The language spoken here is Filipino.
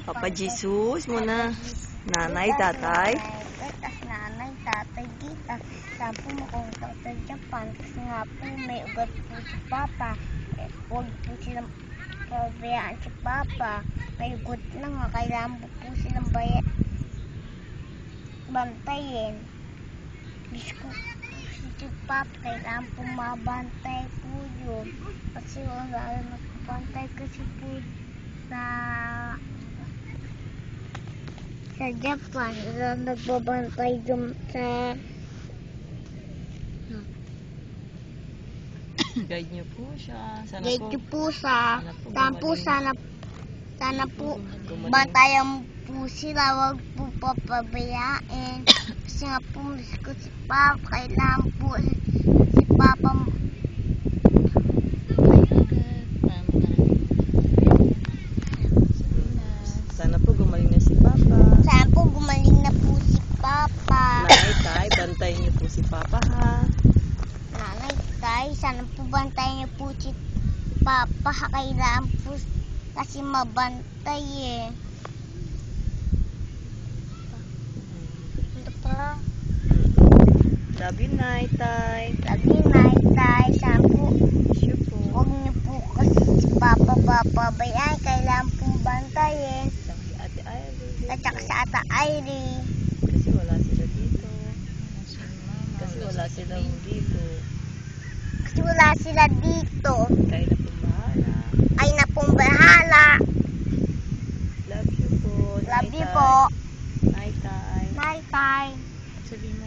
Papa Jesus muna. Nanay, tatay. Tapos nanay, tatay dito. Saan po makunta sa Japan. Kasi nga po may ugat po si Papa. Huwag po silang pabayaan si Papa. May ugat na nga. Kailangan po silang bantayin. Diyos ko si Papa. Kailangan po mabantay po yun. Kasi wala na bantay kasi po sa Japan, nagbabantay dun sa Guide niyo po siya. guide po sa sana po gumaling. bantayan po sila, wag po papabayaan kasi nga po miss ko si Papa, kailangan po si Papa Sana po gumaling na si Papa. sana po gumaling na po si Papa. Nanay, tay, bantayin niyo po si Papa, ha? Nanay, tay, sana po bantayan niyo po si Papa, kailangan po kasi mabantay eh. Ito pa. Love you, Nay, tay. Lagi night, tay, sana po Miss you po. huwag niyo po kasi si Papa papabayaan, kailangan po bantayin. Si Ate Iris. At saka sa Ata Airy. Kasi wala sila dito. Kasi wala sila dito. Kasi wala sila dito. Kayo na pong bahala. Ay na pong bahala. Love you po. Love Nay, you tay. po. Nay, tay. Night, tay. Sabihin mo